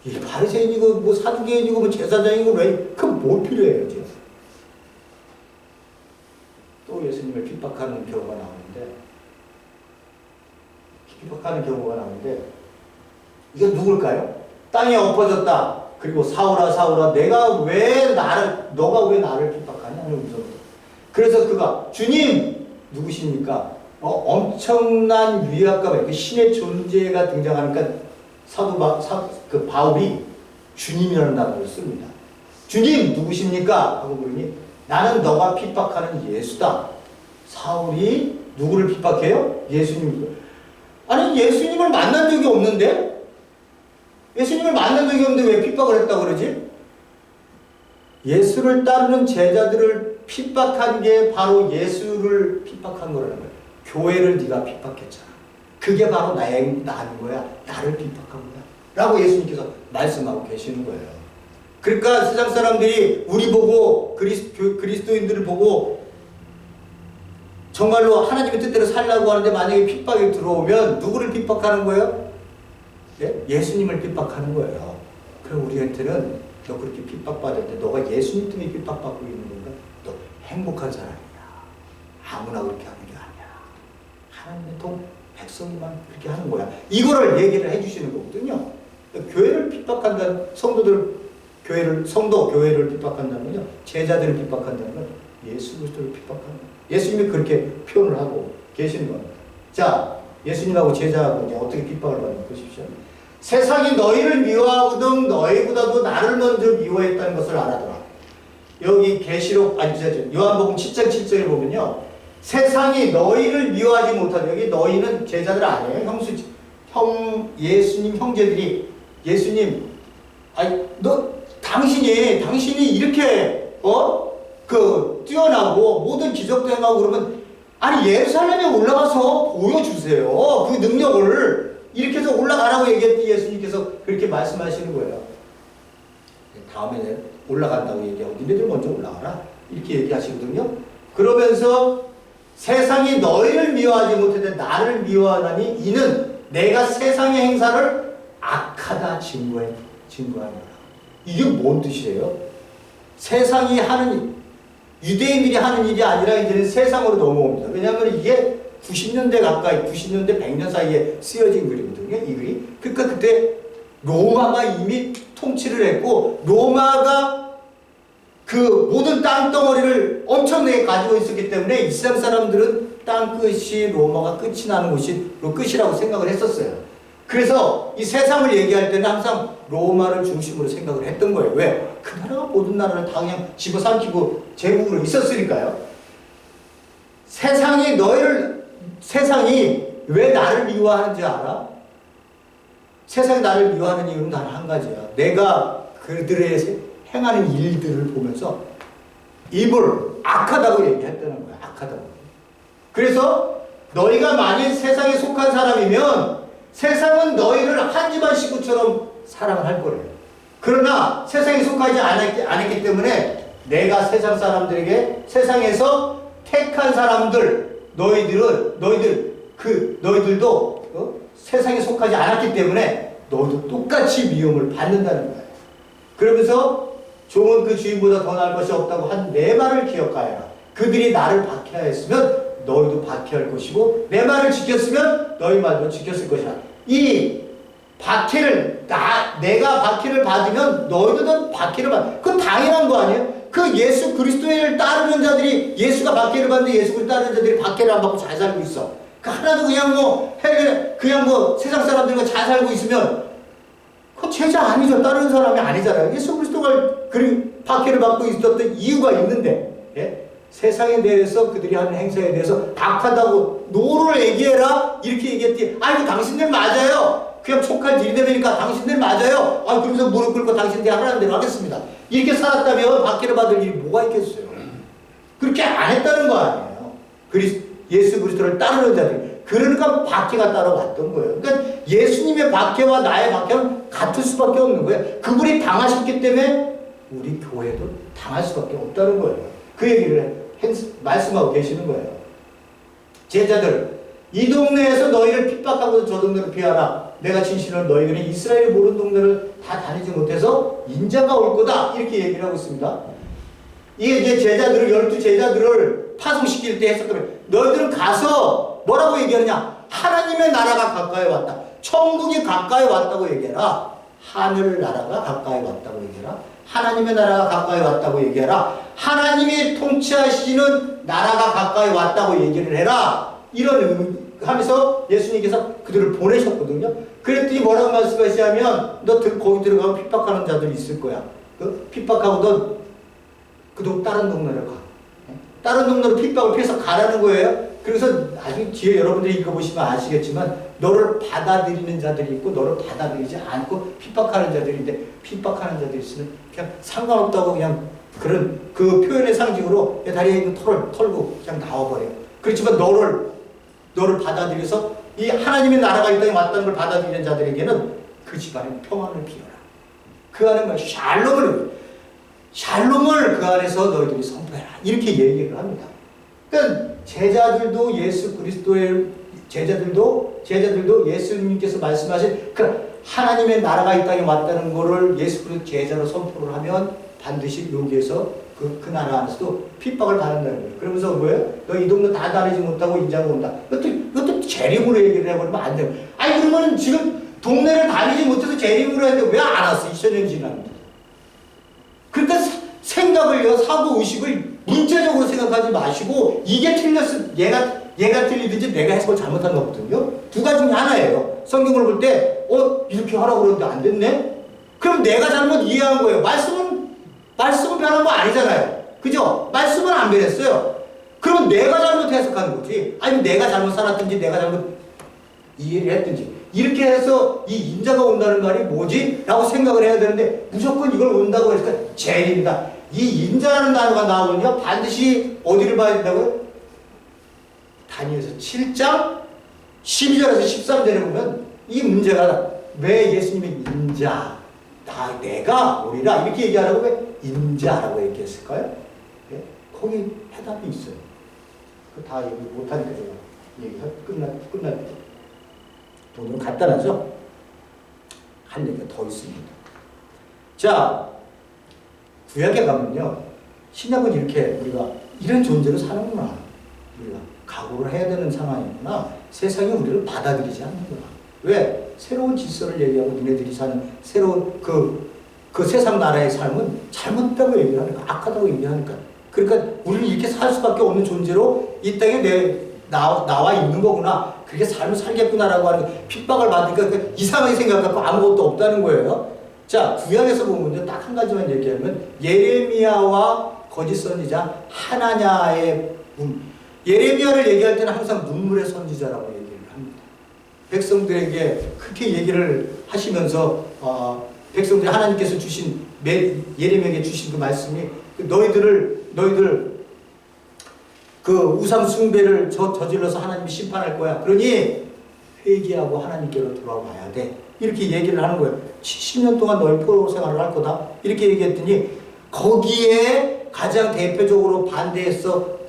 이 바리새인이고 뭐 사두개인이고 뭐 제사장이고 왜 그럼 뭐 필요해요 지금? 또 예수님을 핍박하는 경우가 나오는데 이게 누굴까요? 땅에 엎어졌다. 그리고 사울아 너가 왜 나를 핍박하냐? 그래서 그가 주님 누구십니까? 엄청난 위압감에 그 신의 존재가 등장하니까 그 바울이 주님이라는 단어를 씁니다. 주님 누구십니까? 하고 그러니 나는 너가 핍박하는 예수다. 사울이 누구를 핍박해요? 예수님. 아니 예수님을 만난 적이 없는데? 예수님을 만난 적이 없는데 왜 핍박을 했다고 그러지? 예수를 따르는 제자들을 핍박한 게 바로 예수를 핍박한 거라는 거예요. 교회를 네가 핍박했잖아. 그게 바로 나인 거야. 나를 핍박한 거야. 라고 예수님께서 말씀하고 계시는 거예요. 그러니까 세상 사람들이 우리 보고 그리스도인들을 보고 정말로 하나님의 뜻대로 살라고 하는데 만약에 핍박이 들어오면 누구를 핍박하는 거예요? 예? 예수님을 핍박하는 거예요. 그럼 우리한테는 너 그렇게 핍박받을 때 너가 예수님 때문에 핍박받고 있는 건가? 너 행복한 사람이야. 아무나 그렇게 하는 게 아니야. 하나님의 백성만 그렇게 하는 거야. 이거를 얘기를 해주시는 거거든요. 교회를 핍박한다는 교회를 핍박한다는 건요. 제자들을 핍박한다는 건 예수 그리스도를 핍박하는 거예요. 예수님이 그렇게 표현을 하고 계시는 겁니다. 자, 예수님하고 제자하고 이제 어떻게 핍박을 받는지 보십시오. 세상이 너희를 미워하거든 너희보다도 나를 먼저 미워했다는 것을 알아둬라. 여기 계시록 요한복음 7장 7절에 보면요. 세상이 너희를 미워하지 못하는 여기 너희는 제자들 아니에요. 예수님 형제들이 예수님 당신이 이렇게 뛰어나고 모든 기적도 행하고 그러면 아니 예루살렘에 올라가서 보여주세요. 그 능력을 이렇게 해서 올라가라고 얘기했더니 예수님께서 그렇게 말씀하시는 거예요. 다음에 올라간다고 얘기하고 니네들 먼저 올라가라 이렇게 얘기하시거든요. 그러면서 세상이 너희를 미워하지 못하되 나를 미워하나니 이는 내가 세상의 행사를 악하다 증거하노라. 이게 뭔 뜻이에요? 세상이 하는 유대인들이 하는 일이 아니라 이제는 세상으로 넘어옵니다. 왜냐하면 이게 90년대 가까이 90년대 100년 사이에 쓰여진 글이거든요. 이 글이. 그러니까 그때 로마가 이미 통치를 했고 로마가 그 모든 땅덩어리를 엄청나게 가지고 있었기 때문에 이스라엘 사람들은 땅끝이 로마가 끝이 나는 곳으로 끝이라고 생각을 했었어요. 그래서 이 세상을 얘기할 때는 항상 로마를 중심으로 생각을 했던 거예요. 왜? 그 나라가 모든 나라를 다 그냥 집어삼키고 제국으로 있었으니까요. 세상이 왜 나를 미워하는지 알아? 세상이 나를 미워하는 이유는 단 한 가지야. 내가 그들의 행하는 일들을 보면서 악하다고 얘기했다는 거야. 악하다고. 그래서 너희가 만일 세상에 속한 사람이면 세상은 너희를 한 집안 식구처럼 사랑을 할 거래요. 그러나 세상에 속하지 않았기 때문에 내가 세상 사람들에게 세상에서 택한 사람들 너희들도 세상에 속하지 않았기 때문에 너도 똑같이 미움을 받는다는 거예요. 그러면서 종은 그 주인보다 더 나을 것이 없다고 한 내 말을 기억하여라. 그들이 나를 박해하였으면 너희도 박해할 것이고 내 말을 지켰으면 너희 말도 지켰을 것이라. 이 박해를 내가 박해를 받으면 너희도 박해를 받아. 그건 당연한 거 아니에요? 그 예수 그리스도를 따르는 자들이 예수가 박해를 받는데 예수 그리스도 따르는 자들이 박해를 안 받고 잘 살고 있어. 하나도 그냥 세상 사람들과 잘 살고 있으면 그 제자 아니죠. 따르는 사람이 아니잖아요. 예수 그리스도가 박해를 받고 있었던 이유가 있는데, 예? 세상에 대해서 그들이 하는 행사에 대해서 악하다고 노를 얘기해라 이렇게 얘기했지. 아이고 당신들 맞아요. 그냥 촉할 들이대니까 당신들 맞아요. 그러면서 무릎 꿇고 당신들 하라는 대로 하겠습니다. 이렇게 살았다면 박해를 받을 일이 뭐가 있겠어요. 그렇게 안 했다는 거 아니에요. 예수 그리스도를 따르는 자들. 그러니까 박해가 따라왔던 거예요. 그러니까 예수님의 박해와 나의 박해는 같을 수밖에 없는 거예요. 그분이 당하셨기 때문에 우리 교회도 당할 수밖에 없다는 거예요. 그 얘기를 말씀하고 계시는 거예요. 제자들, 이 동네에서 너희를 핍박하고 저 동네를 피하라. 내가 진실로 너희들이 이스라엘 모든 동네를 다 다니지 못해서 인자가 올 거다. 이렇게 얘기를 하고 있습니다. 이게 이제 12제자들을 파송시킬 때 했었다면 너희들은 가서 뭐라고 얘기하느냐? 하나님의 나라가 가까이 왔다. 천국이 가까이 왔다고 얘기해라. 하늘 나라가 가까이 왔다고 얘기해라. 하나님의 나라가 가까이 왔다고 얘기해라. 하나님이 통치하시는 나라가 가까이 왔다고 얘기를 해라. 이런 하면서 예수님께서 그들을 보내셨거든요. 그랬더니 뭐라고 말씀하시냐면 너 거기 들어가면 핍박하는 자들이 있을 거야. 그 핍박하고 너 그도 다른 동네로 가. 다른 동네로 핍박을 피해서 가라는 거예요. 그래서 나중에 뒤에 여러분들이 읽어보시면 아시겠지만 너를 받아들이는 자들이 있고 너를 받아들이지 않고 핍박하는 자들인데 핍박하는 자들이 있으면 그냥 상관없다고 그냥 그런 그 표현의 상징으로 다리에 있는 털을 털고 그냥 나와버려요. 그렇지만 너를 받아들여서 이 하나님의 나라가 이 땅에 왔다는 걸 받아들이는 자들에게는 그 집안에 평안을 빌어라. 그 안에 뭐 샬롬을 그 안에서 너희들이 선포해라. 이렇게 얘기를 합니다. 그러니까 제자들도 예수 그리스도의 제자들도 예수님께서 말씀하신 그 하나님의 나라가 이 땅에 왔다는 것을 예수 그리스도 제자로 선포를 하면 반드시 여기에서 그 나라 안에서도 핍박을 받는다는 거예요. 그러면서 뭐예요? 너 이 동네 다 다니지 못하고 인자가 온다. 이것도 재림으로 얘기를 해버리면 안 돼요. 아니 그러면 지금 동네를 다니지 못해서 재림으로 했는데 왜 안 왔어? 2000년 지났는데. 그러니까 생각을요, 사고 의식을 문자적으로 생각하지 마시고 이게 틀렸을 얘가 틀리든지 내가 해석을 잘못한 거거든요. 두 가지 중에 하나예요. 성경을 볼 때 이렇게 하라고 그러는데 안 됐네? 그럼 내가 잘못 이해한 거예요. 말씀은 변한 거 아니잖아요. 그죠? 말씀은 안 변했어요. 그러면 내가 잘못 해석한 거지. 아니면 내가 잘못 살았든지 내가 잘못 이해를 했든지. 이렇게 해서 이 인자가 온다는 말이 뭐지? 라고 생각을 해야 되는데 무조건 이걸 온다고 하니까 재림이다. 이 인자라는 단어가 나오면요 반드시 어디를 봐야 된다고요? 다니엘서 7장 12절에서 13절에 보면 이 문제가 왜 예수님이 인자 내가 오리라 이렇게 얘기하라고 왜 인자라고 얘기했을까요? 네? 거기 해답이 있어요. 다 얘기 못하니까 제가 얘기가 끝날 때 돈은 간단하죠? 할 얘기가 더 있습니다. 자, 구약에 가면요 신약은 이렇게 우리가 이런 존재로 사는구나. 우리가 각오를 해야 되는 상황이구나. 세상이 우리를 받아들이지 않는구나. 왜? 새로운 질서를 얘기하고 니네들이 사는 새로운 그 세상 나라의 삶은 잘못됐다고 얘기를 하니까 악하다고 얘기하니까 그러니까 우리는 이렇게 살 수밖에 없는 존재로 이 땅에 나와 있는 거구나. 그렇게 삶을 살겠구나라고 하는 핍박을 받으니까 이상하게 생각하고 아무것도 없다는 거예요. 자, 구약에서 보면요 딱 한 가지만 얘기하면 예레미야와 거짓 선지자 하나냐의 예레미야를 얘기할 때는 항상 눈물의 선지자라고 얘기를 합니다. 백성들에게 그렇게 얘기를 하시면서 백성들이 하나님께서 주신 예레미야에게 주신 그 말씀이 너희들 그 우상 숭배를 저질러서 하나님이 심판할 거야. 그러니 회개하고 하나님께로 돌아와야 돼. 이렇게 얘기를 하는 거예요. 70년 동안 너희 포로 생활을 할 거다. 이렇게 얘기했더니 거기에 가장 대표적으로 반대해서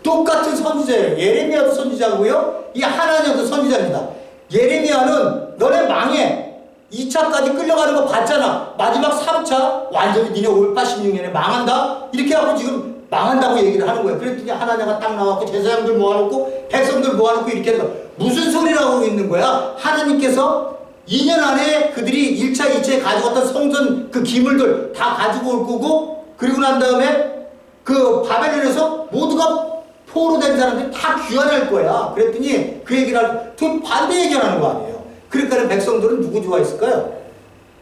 똑같은 선지자예요. 예레미야도 선지자고요. 이 하나냐도 선지자입니다. 예레미야는 너네 망해. 2차까지 끌려가는 거 봤잖아. 마지막 3차 완전히 니네 586년에 망한다. 이렇게 하고 지금 망한다고 얘기를 하는 거예요. 그랬더니 하나냐가 딱 나왔고 제사장들 모아놓고 백성들 모아놓고 이렇게 해서 무슨 소리라고 하고 있는 거야? 하나님께서 2년 안에 그들이 1차, 2차에 가져갔던 성전 그 기물들 다 가지고 올 거고 그리고 난 다음에 그 바벨론에서 모두가 포로 된 사람들이 다 귀환할 거야. 그랬더니 그 얘기를 반대 얘기를 하는 거 아니에요. 그러니까 백성들은 누구 좋아했을까요?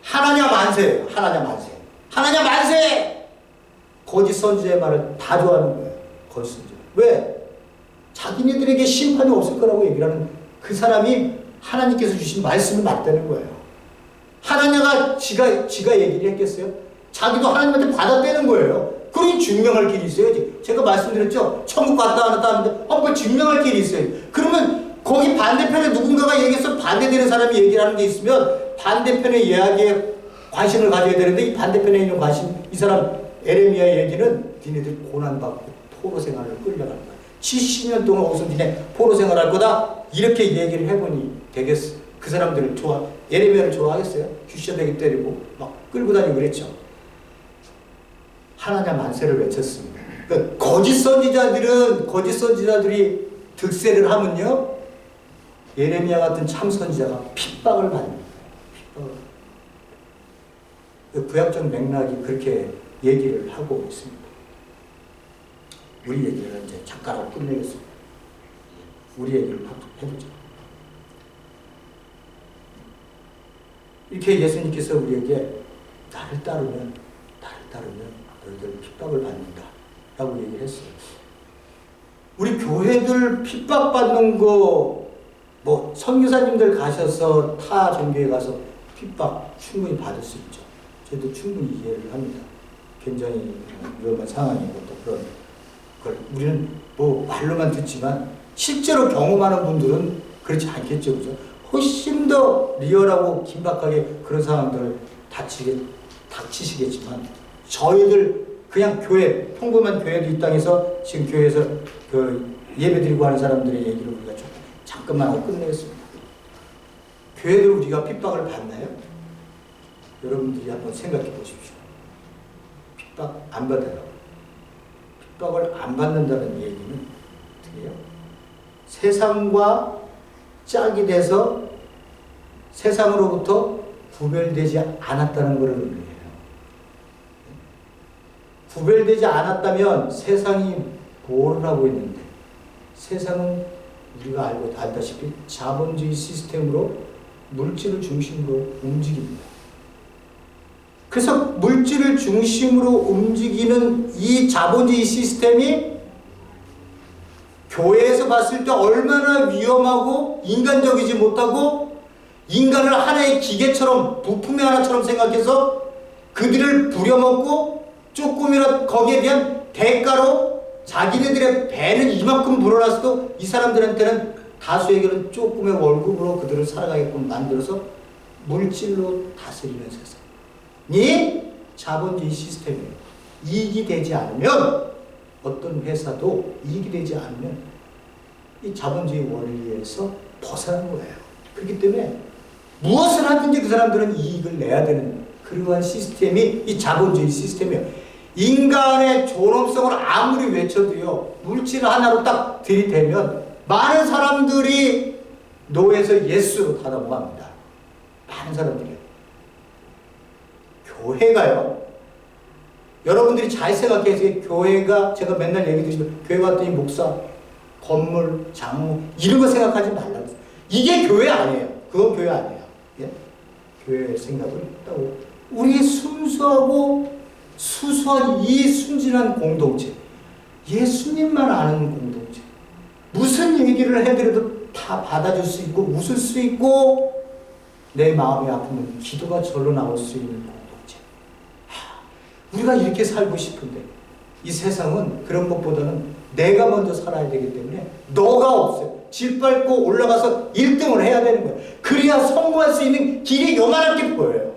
하나냐 만세예요. 하나냐 만세. 하나냐 만세! 거짓 선지자의 말을 다 좋아하는 거예요. 거짓 선지자. 왜? 자기네들에게 심판이 없을 거라고 얘기를 하는 그 사람이 하나님께서 주신 말씀을 맞다는 거예요. 하나냐가 지가 얘기를 했겠어요? 자기도 하나님한테 받아떼는 거예요. 그러니 증명할 길이 있어야지. 제가 말씀드렸죠? 천국 갔다 안 왔다 하는데 뭐 증명할 길이 있어요. 그러면 거기 반대편에 누군가가 얘기해서 반대되는 사람이 얘기를 하는 게 있으면 반대편의 이야기에 관심을 가져야 되는데 이 반대편에 있는 관심, 이 사람 에레미야 얘기는 니네들 고난받고 포로 생활을 끌려가는 거야. 70년 동안 어디서 니네 포로 생활할 거다. 이렇게 얘기를 해보니 되겠어. 그 사람들을 에레미야를 좋아하겠어요? 귀셔대기 때리고 막 끌고 다니고 그랬죠. 하나냐 만세를 외쳤습니다. 그러니까 거짓 선지자들이 득세를 하면요 예레미야 같은 참 선지자가 핍박을 받습니다. 구약적 맥락이 그렇게 얘기를 하고 있습니다. 우리 얘기를 이제 잠깐 끝내겠습니다. 우리 얘기를 해보죠. 이렇게 예수님께서 우리에게 나를 따르면 너희들 핍박을 받는다 라고 얘기를 했어요. 우리 교회들 핍박받는 거 뭐 선교사님들 가셔서 타 종교에 가서 핍박 충분히 받을 수 있죠. 저도 충분히 이해를 합니다. 굉장히 위험한 상황이고 또 그런 걸 우리는 뭐 말로만 듣지만 실제로 경험하는 분들은 그렇지 않겠죠. 그죠? 훨씬 더 리얼하고 긴박하게 그런 상황들을 닥치시겠지만 저희들 그냥 교회, 평범한 교회도 이 땅에서 지금 교회에서 그 예배드리고 하는 사람들의 얘기를 우리가 좀 잠깐만 하고 끝내겠습니다. 교회들 우리가 핍박을 받나요? 여러분들이 한번 생각해 보십시오. 핍박 안 받아요. 핍박을 안 받는다는 얘기는 어떻게 해요? 세상과 짝이 돼서 세상으로부터 구별되지 않았다는 것을 의미해요. 구별되지 않았다면 세상이 뭘 하고 있는데, 세상은 우리가 알다시피 자본주의 시스템으로 물질을 중심으로 움직입니다. 그래서 물질을 중심으로 움직이는 이 자본주의 시스템이 교회에서 봤을 때 얼마나 위험하고 인간적이지 못하고 인간을 하나의 기계처럼 부품의 하나처럼 생각해서 그들을 부려먹고 조금이라도 거기에 대한 대가로 자기네들의 배는 이만큼 불어났어도 이 사람들한테는 다수에게는 조금의 월급으로 그들을 살아가게끔 만들어서 물질로 다스리는 세상이 자본주의 시스템이에요. 이익이 되지 않으면 어떤 회사도 이익이 되지 않으면 이 자본주의 원리에서 벗어난 거예요. 그렇기 때문에 무엇을 하든지 그 사람들은 이익을 내야 되는 그러한 시스템이 이 자본주의 시스템이에요. 인간의 존엄성을 아무리 외쳐도요, 물질 하나로 딱 들이대면 많은 사람들이 노예에서 예수로 다 넘어갑니다. 많은 사람들이요. 교회가요, 여러분들이 잘 생각해서 교회가, 제가 맨날 얘기 드리지만 교회 갔더니 목사, 건물, 장로 이런 거 생각하지 말라고. 이게 교회 아니에요. 그건 교회 아니에요. 예? 교회의 생각을 했다고. 우리의 수수한 이 순진한 공동체, 예수님만 아는 공동체, 무슨 얘기를 해드려도 다 받아줄 수 있고 웃을 수 있고 내 마음이 아프면 기도가 절로 나올 수 있는 공동체. 우리가 이렇게 살고 싶은데 이 세상은 그런 것보다는 내가 먼저 살아야 되기 때문에 너가 없어요. 짓밟고 올라가서 1등을 해야 되는 거예요. 그래야 성공할 수 있는 길이 요만하게 보여요.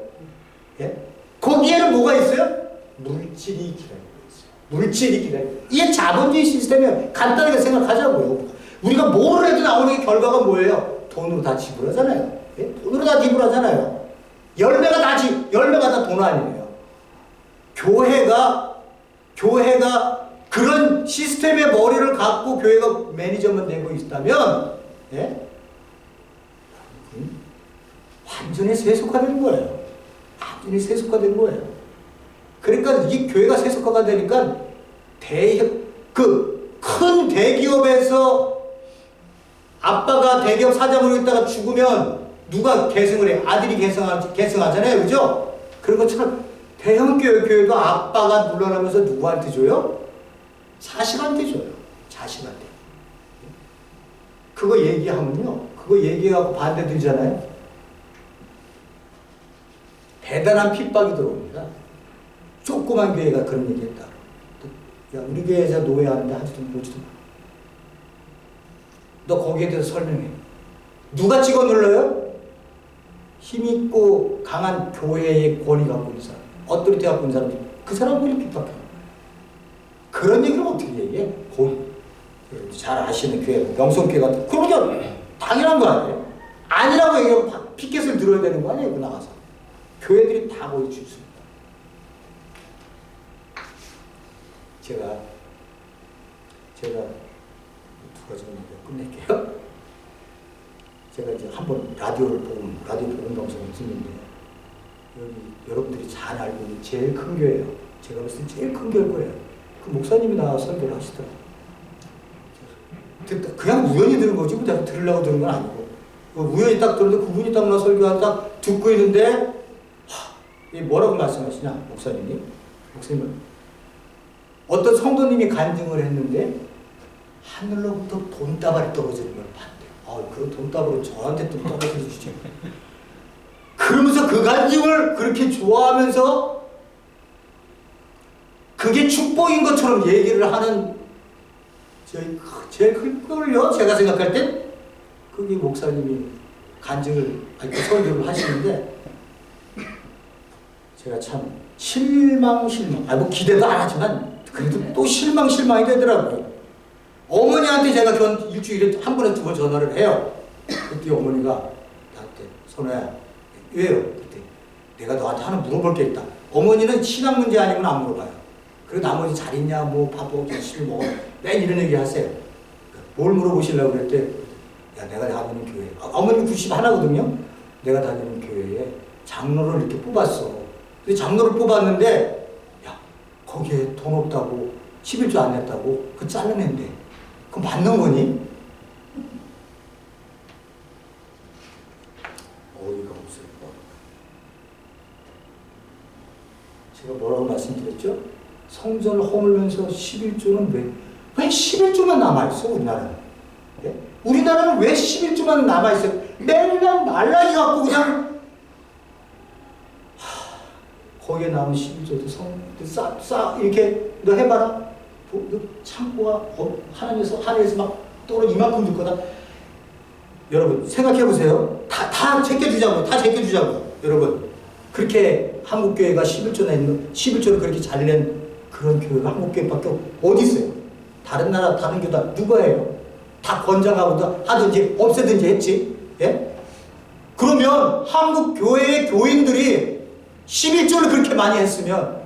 예? 거기에는 뭐가 있어요? 물질이 기다리고 있어요. 물질이 기다리고 있어요. 이게 자본주의 시스템이에요. 간단하게 생각하자고요. 우리가 뭘 해도 나오는 게 결과가 뭐예요? 돈으로 다 지불하잖아요. 예? 돈으로 다 지불하잖아요. 열매가 다 돈 아니에요. 교회가 그런 시스템의 머리를 갖고 교회가 매니저만 되고 있다면, 예? 완전히 세속화된 거예요. 완전히 세속화된 거예요. 그러니까 이 교회가 세속화가 되니까 큰 대기업에서 아빠가 대기업 사장으로 있다가 죽으면 누가 계승을 해? 아들이 계승하잖아요. 그죠? 그런 것처럼 대형 교회도 아빠가 물러나면서 누구한테 줘요? 자식한테 줘요. 자식한테. 그거 얘기하면요. 그거 얘기하고 반대 들잖아요. 대단한 핍박이 들어옵니다. 조그만 교회가 그런 얘기 했다. 야, 우리 교회에서 노예하는데 하지도 보지도 마. 너 거기에 대해서 설명해. 누가 찍어 눌러요? 힘있고 강한 교회의 권위 갖고 있는 사람, 어토리티 갖고 있는 사람들, 그 사람들이 핍박해요. 그런 얘기를 어떻게 얘기해? 잘 아시는 교회, 명성교회 같은, 그러면 당연한 거 아니에요? 아니라고 얘기하고 피켓을 들어야 되는 거 아니에요? 그 나가서. 교회들이 다 보여주십니다. 제가 두 가지만 얘기하고 끝낼게요. 제가 이제 한번 라디오 보는 방송을 듣는데 여기 여러분들이 잘 알고 있는 제일 큰 교회예요. 제가 봤을 때 제일 큰 교회일 거예요. 그 목사님이 나와 설교를 하시더라고요. 그냥 우연히 들은 거지, 내가 들으려고 들은 건 아니고. 우연히 딱 들었는데 그분이 딱 나 설교하다 딱 듣고 있는데, 뭐라고 말씀하시냐, 목사님이? 목사님은 어떤 성도님이 간증을 했는데, 하늘로부터 돈다발이 떨어지는 걸 봤대요. 그런 돈다발은 저한테 또 떨어져 주시죠. 그러면서 그 간증을 그렇게 좋아하면서 그게 축복인 것처럼 얘기를 하는 제일 큰 걸요. 제가 생각할 땐 그게 목사님이 간증을 설교를 하시는데 제가 참 실망 뭐 기대도 안 하지만 그래도 또 실망이 되더라고요. 어머니한테 제가 일주일에 한 번에 2번 전화를 해요. 그때 어머니가 나한테 선호야 왜요? 그때 내가 너한테 하나 물어볼 게 있다. 어머니는 신앙 문제 아니면 안 물어봐요. 그리고 나머지 잘 있냐, 뭐 밥도 열심히 먹어, 맨 이런 얘기 하세요. 뭘 물어보시려고 그랬대? 야, 내가 다니는 교회, 어머니 91거든요. 내가 다니는 교회에 장로를 이렇게 뽑았어. 근데 장로를 뽑았는데, 야, 거기에 돈 없다고 11조 안 냈다고 그 잘라낸대. 그거 맞는 거니? 어이가 없어요. 제가 뭐라고 말씀드렸죠? 성전을 허물면서 11조는 왜 11조만 남아있어, 우리나라는? 예? 우리나라는 왜 11조만 남아있어요? 맨날 말라기 갖고 그냥, 거기에 남은 11조도 이렇게, 너 해봐라. 너 창고가 하늘에서 막 떨어 이만큼 줄 거다. 여러분, 생각해보세요. 다 제껴주자고, 여러분. 그렇게 한국교회가 11조를 그렇게 잘 낸 그런 교회가 한국교회밖에 어디 있어요? 다른 나라, 다른 교회 다 누가 해요? 다 권장하고 하든지 없애든지 했지? 예? 그러면 한국교회의 교인들이 11조를 그렇게 많이 했으면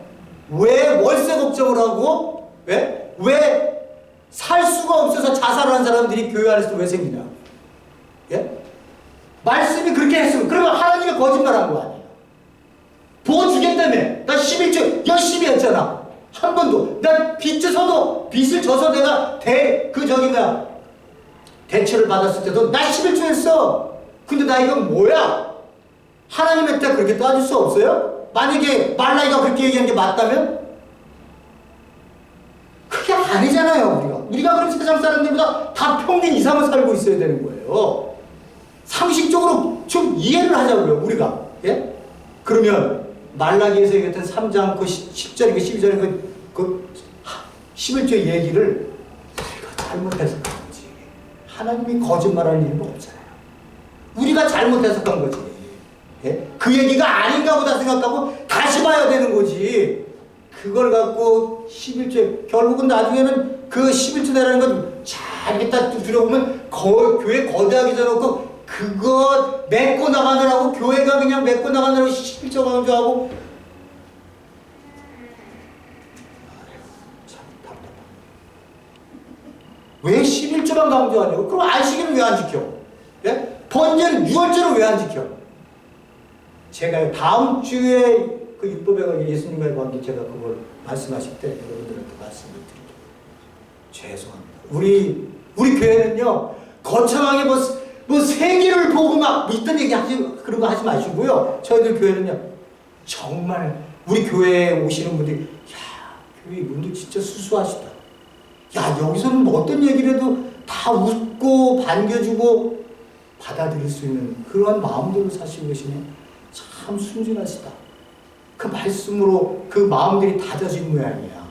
왜 월세 걱정을 하고 왜 살 수가 없어서 자살을 한 사람들이 교회 안에서 왜 생기냐? 예? 말씀이 그렇게 했으면 그러면 하나님이 거짓말한 거 아니에요? 뭐 주겠다며. 나 11조 열심히 했잖아. 한 번도. 난 빚을 져서 내가 대출을 받았을 때도 나 11조 했어. 근데 나 이건 뭐야? 하나님한테 그렇게 따질 수 없어요? 만약에 말라기가 그렇게 얘기한 게 맞다면? 그게 아니잖아요, 우리가 그럼 세상 사람들보다 다 평균 이상을 살고 있어야 되는 거예요. 상식적으로 좀 이해를 하자고요, 우리가. 예? 그러면 말라기에서 얘기했던 3장 그 10절인가 12절인가 그 11조의 얘기를 우리가 잘못해서 그런 거지. 하나님이 거짓말할 일은 없잖아요. 우리가 잘못해서 그런 거지. 예? 그 얘기가 아닌가 보다 생각하고 다시 봐야 되는 거지. 그걸 갖고 11조, 결국은 나중에는 그 11조라는 건 잘 이렇게 딱 들어보면 교회 거대하게 해놓고 그거 메꿔 나가느라고 교회가 그냥 메꿔 나가느라고 11조 강조하고 참 답답하다. 왜 11조만 강조하냐고? 그럼 안식일은 왜 안 지켜? 예? 번제는 6월절은 왜 안 지켜? 제가 다음 주에 그 율법에 관계 예수님과의 관계 제가 그걸 말씀하실 때 여러분들한테 말씀을 드릴게요. 죄송합니다. 우리 교회는요 거창하게 뭐 세계를 보고 막 있던 얘기 그런 거 하지 마시고요. 저희들 교회는요 정말 우리 교회에 오시는 분들이 야 교회 분들 진짜 수수하시다. 야 여기서는 뭐 어떤 얘기를 해도 다 웃고 반겨주고 받아들일 수 있는 그런 마음들로 사시고 계시네. 참 순진하시다. 그 말씀으로 그 마음들이 다져진 모양이야.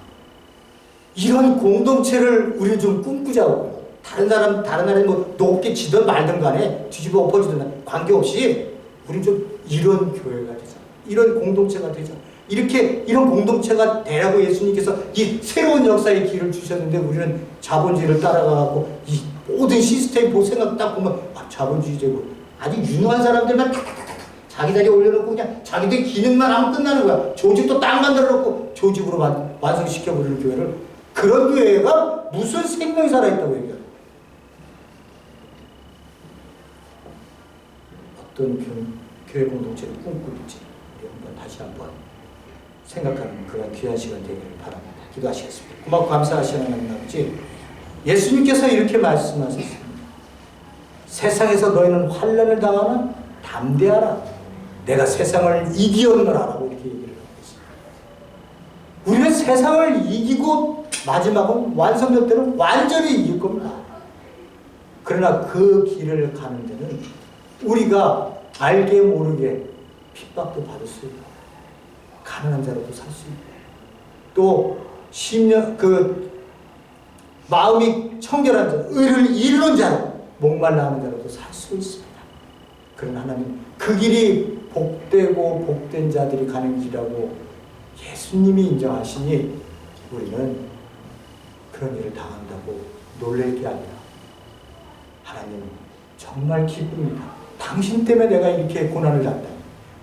이런 공동체를 우리는 좀 꿈꾸자고요. 다른 나라에 뭐 높게 지든 말든 간에 뒤집어 엎어지든 관계없이 우리는 좀 이런 교회가 되자. 이런 공동체가 되자. 이런 공동체가 되라고 예수님께서 이 새로운 역사의 길을 주셨는데 우리는 자본주의를 따라가고 이 모든 시스템 생각 딱 보면 자본주의제고 아주 유능한 사람들만 탁탁탁탁 자기 자리에 올려놓고 그냥 자기들 기능만 하면 끝나는 거야. 조직도 딱 만들어놓고 조직으로 완성시켜버리는 교회를 그런 교회가 무슨 생명이 살아있다고 얘기해요. 어떤 교회 공동체를 꿈꾸는지 우리 한번 다시 한번 생각하는 그런 귀한 시간 되기를 바랍니다. 기도하시겠습니다. 고맙고 감사하시는 하나님 아버지, 예수님께서 이렇게 말씀하셨습니다. 세상에서 너희는 환난을 당하나 담대하라. 내가 세상을 이기었노라라고 이렇게 얘기를 하고 있습니다. 우리는 세상을 이기고 마지막은 완성될 때는 완전히 이길 겁니다. 그러나 그 길을 가는 데는 우리가 알게 모르게 핍박도 받을 수 있고 가난한 자로도 살 수 있고 또 마음이 청결한 자, 의를 이루는 자로 목말라 하는 자로도 살 수 있습니다. 그러나 하나님 그 길이 복되고 복된 자들이 가는 길이라고 예수님이 인정하시니 우리는 그런 일을 당한다고 놀랄 게 아니라 하나님 정말 기쁩니다. 당신 때문에 내가 이렇게 고난을 당다니,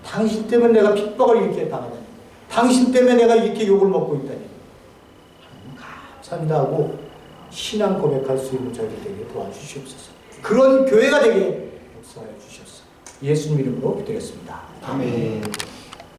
당신 때문에 내가 핍박을 이렇게 당하다니, 당신 때문에 내가 이렇게 욕을 먹고 있다니 하나님 감사합니다 하고 신앙 고백할 수 있는 저희들 되게 도와주시옵소서. 그런 교회가 되게 역사해 주셨어. 예수님 이름으로 기도했습니다. 아멘.